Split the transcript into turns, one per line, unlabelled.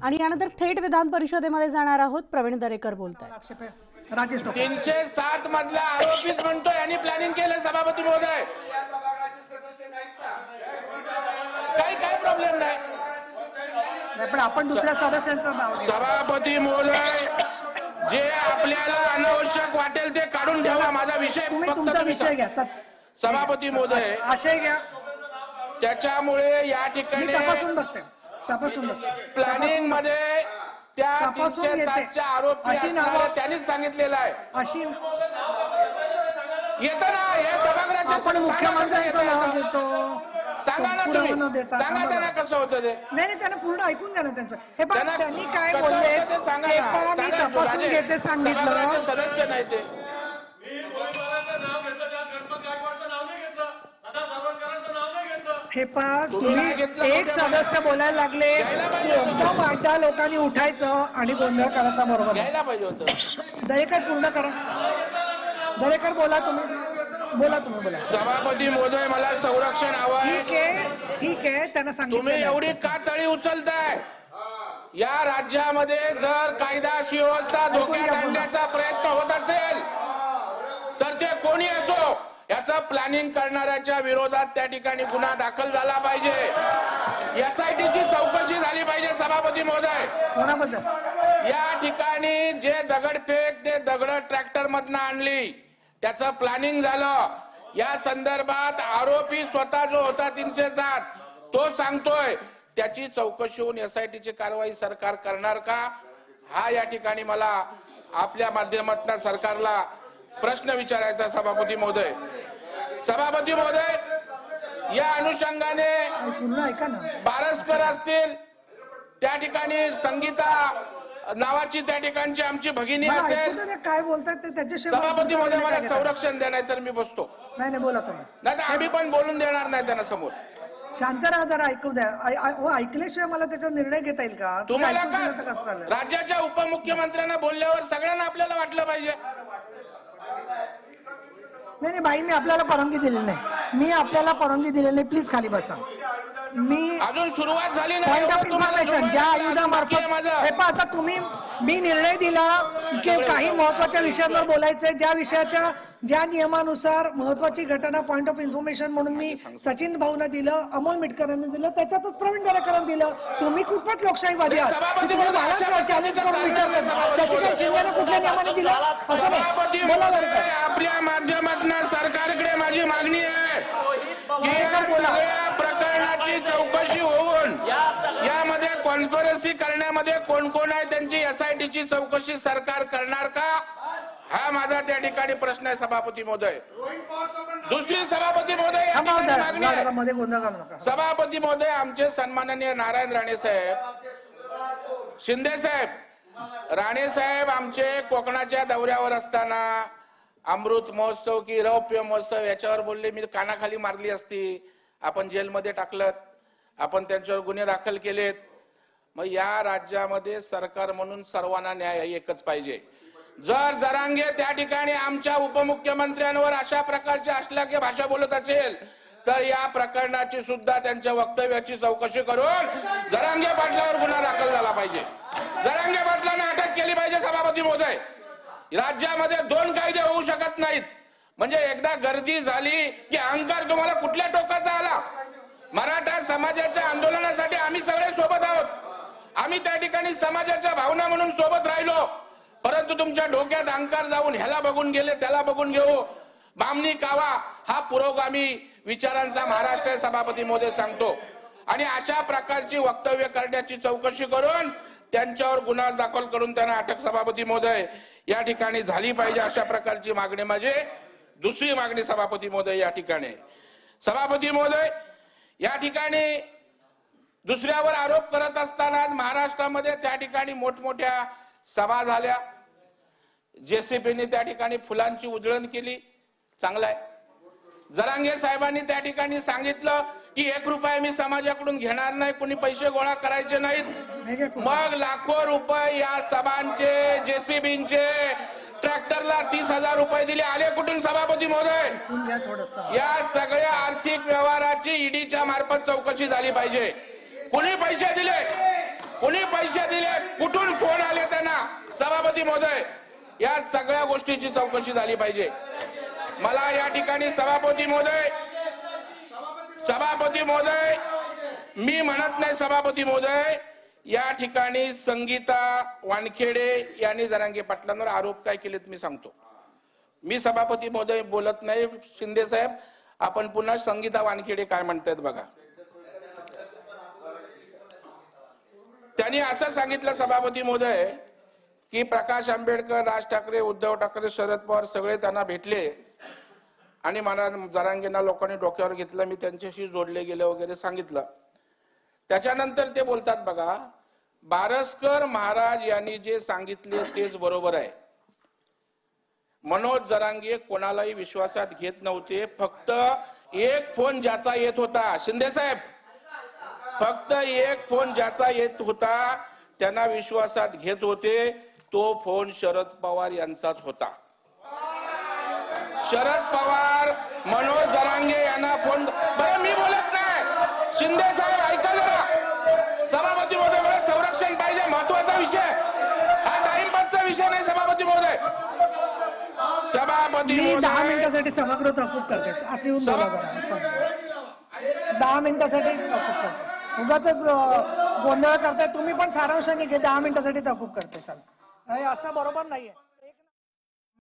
आणि यानंतर थेट विधान परिषदेमध्ये जाणार आहोत. प्रवीण दरेकर बोलतायत.
307 मधला आरोपीच म्हणतो यांनी प्लॅनिंग केलं. सभापती महोदय काही प्रॉब्लेम नाही,
पण आपण दुसऱ्या सदस्यांचं नाव.
सभापती महोदय जे आपल्याला अनावश्यक वाटेल ते काढून ठेवा. माझा विषय
तुमचा विषय घ्या.
सभापती महोदय
आशय घ्या.
त्याच्यामुळे या ठिकाणी
तपासून बघते
प्लॅनिंग मध्ये त्या 307च्या आरोपी त्यांनीच सांगितलेलं आहे.
अशी
येतं ना हे सभागृहाच्या.
आपण मुख्यमंत्र्यांचं नाव घेतो.
सांगा ना तुम्ही, सांगा त्यांना कसं होतं ते.
नाही त्यांना पूर्ण ऐकून घ्या ना त्यांचं. हे पण त्यांनी काय बोलले ते सांगा. मी तपासून घेते सांगितलं.
सदस्य नाही ते.
हे पण तुम्ही एक सदस्य बोलायला लागले की एकदम 8-10 लोकांनी उठायचं आणि गोंधळ करायचा. बरोबर
घ्यायला पाहिजे होतं.
दरेकर पूर्ण करा. दरेकर बोला तुम्ही. बोला.
सभापती महोदय मला संरक्षण हवं आहे.
ठीक आहे त्यांना सांगितलं.
तुम्ही एवढी का तळी उचलताय? या राज्यामध्ये जर कायदा सुव्यवस्था धोक्यात आणण्याचा प्रयत्न होत असेल तर ते कोणी असो याचं प्लॅनिंग करणाऱ्याच्या विरोधात त्या ठिकाणी गुन्हा दाखल झाला पाहिजे. SITची चौकशी झाली पाहिजे. सभापती महोदय या ठिकाणी जे दगडफेक ते दगड ट्रॅक्टर मधनं आणली त्याचं प्लॅनिंग झालं. या संदर्भात आरोपी स्वतः जो होता 307 तो सांगतोय त्याची चौकशी होऊन SITची कारवाई सरकार करणार का? हा या ठिकाणी मला आपल्या माध्यमातून सरकारला प्रश्न विचारायचा. सभापती महोदय या अनुषंगाने बारसकर असतील त्या ठिकाणी संगीता नावाची त्या ठिकाणची आमची भगिनी असेल.
काय बोलतात ते त्याच्याशी.
सभापती महोदय मला संरक्षण द्या नाही तर मी बसतो.
नाही बोला तुम्ही.
नाही तर आम्ही पण बोलून देणार नाही त्यांना समोर.
शांत राहा जरा. ऐकू द्या. ऐकल्याशिवाय मला त्याचा निर्णय घेता येईल का?
तुम्हाला का राज्याच्या उपमुख्यमंत्र्यांना बोलल्यावर सगळ्यांना आपल्याला वाटलं पाहिजे.
नाही बाई मी आपल्याला परवानगी दिलेली नाही. प्लीज खाली बसा. मी
अजून सुरुवात झाली नाही.
पॉइंट ऑफ इन्फॉर्मेशन ज्या आयुधामार्फत आता तुम्ही मी निर्णय दिला की काही महत्वाच्या विषयांवर बोलायचंय. ज्या नियमानुसार महत्वाची घटना पॉइंट ऑफ इन्फॉर्मेशन म्हणून मी सचिन भाऊंना दिलं, अमोल मिटकरांनी दिलं, त्याच्यातच प्रवीण दरेकरांनी दिलं. तुम्ही खूपच लोकशाहीवादी आहात. चॅलेंज करून विचारलं शशिकांत शिंदेने कुठल्या नियमाने दिलं असं नाही. बोला
आपल्या माध्यमातून सरकारकडे माझी मागणी आहे की या सगळ्या प्रकरणाची चौकशी होऊन यामध्ये कॉन्स्पिरसी करण्यामध्ये कोण कोण आहे त्यांची SITची चौकशी सरकार करणार का? हा माझा त्या ठिकाणी प्रश्न आहे. सभापती महोदय दुसरी सभापती महोदय मागणी आहे. सभापती महोदय आमचे सन्माननीय नारायण राणे साहेब शिंदे साहेब राणे साहेब आमचे कोकणाच्या दौऱ्यावर असताना अमृत महोत्सव की रौप्य महोत्सव याच्यावर बोलले. मी कानाखाली मारली असती. आपण जेलमध्ये टाकलं, आपण त्यांच्यावर गुन्हे दाखल केलेत. मग या राज्यामध्ये सरकार म्हणून सर्वांना न्याय एकच पाहिजे. जर जरांगे त्या ठिकाणी आमच्या उपमुख्यमंत्र्यांवर अशा प्रकारची अश्लील भाषा बोलत असेल तर या प्रकरणाची सुद्धा त्यांच्या वक्तव्याची चौकशी करून जरांगे पाटलावर गुन्हा दाखल झाला पाहिजे. जरांगे पाटलांना अटक केली पाहिजे. सभापती महोदय राज्यामध्ये 2 कायदे होऊ शकत नाहीत. म्हणजे एकदा गर्दी झाली की अहंकार तुम्हाला कुठल्या टोकाचा आला. मराठा समाजाच्या आंदोलनासाठी आम्ही सगळे सोबत आहोत. आम्ही त्या ठिकाणी समाजाच्या भावना म्हणून सोबत राहिलो. परंतु तुमच्या डोक्यात अहंकार जाऊन ह्याला बघून गेले त्याला बघून घेऊ बामणी कावा हा पुरोगामी विचारांचा महाराष्ट्र आहे. सभापती महोदय सांगतो आणि अशा प्रकारची वक्तव्य करण्याची चौकशी करून त्यांच्यावर गुन्हा दाखल करून त्यांना अटक सभापती महोदय या ठिकाणी झाली पाहिजे. अशा प्रकारची मागणी माझी दुसरी मागणी सभापती महोदय या ठिकाणी. सभापती महोदय या ठिकाणी दुसऱ्यावर आरोप करत असताना महाराष्ट्रामध्ये त्या ठिकाणी मोठमोठ्या सभा झाल्या. JCPने त्या ठिकाणी फुलांची उधळण केली. चांगलं आहे. जरांगे साहेबांनी त्या ठिकाणी सांगितलं की 1 रुपया मी समाजाकडून घेणार नाही, कोणी पैसे गोळा करायचे नाहीत. मग लाखो रुपये या सभांचे JCBचे ट्रॅक्टरला 30,000 रुपये दिले. आले कुठून सभापती महोदय? या सगळ्या आर्थिक व्यवहाराची EDच्या मार्फत चौकशी झाली पाहिजे. कोणी पैसे दिले कुठून फोन आले त्यांना? सभापती महोदय, या सगळ्या गोष्टीची चौकशी झाली पाहिजे. मला या ठिकाणी सभापती महोदय मी म्हणत नाही सभापती महोदय, या ठिकाणी संगीता वानखेडे यांनी जरांगे पाटलांवर आरोप काय केलेत मी सांगतो. मी सभापती महोदय बोलत नाही. शिंदे साहेब, आपण पुन्हा संगीता वानखेडे काय म्हणतायत बघा. त्यांनी असं सांगितलं सभापती महोदय की प्रकाश आंबेडकर, राज ठाकरे, उद्धव ठाकरे, शरद पवार सगळे त्यांना भेटले आणि मला जरांगेंना लोकांनी डोक्यावर घेतलं, मी त्यांच्याशी जोडले गेले वगैरे सांगितलं. त्याच्यानंतर ते बोलतात बघा, बारसकर महाराज यांनी जे सांगितले तेच बरोबर आहे. मनोज जरांगे कोणालाही विश्वासात घेत नव्हते. फक्त एक फोन ज्याचा येत होता, शिंदे साहेब, फक्त एक फोन ज्याचा येत होता त्यांना विश्वासात घेत होते, तो फोन शरद पवार यांचाच होता. शरद पवार मनोज जरांगे यांना फोन. बरं मी बोलत नाही, शिंदे साहेब ऐका जरा. सभापती महोदय, मला संरक्षण पाहिजे, महत्वाचा विषय हा, टाइमपासचा विषय नाही. सभापती महोदय, सभापती
मी 10
महोदय,
मिनिटासाठी सभागृह तहकूब करते. आता येऊन बोला जरा. 10 मिनिटासाठी तहकूब करते. उगाचच गोंधळ करताय तुम्ही, पण सारांशाने घे. 10 मिनिटासाठी तहकूब करते. चला, असं बरोबर नाहीये.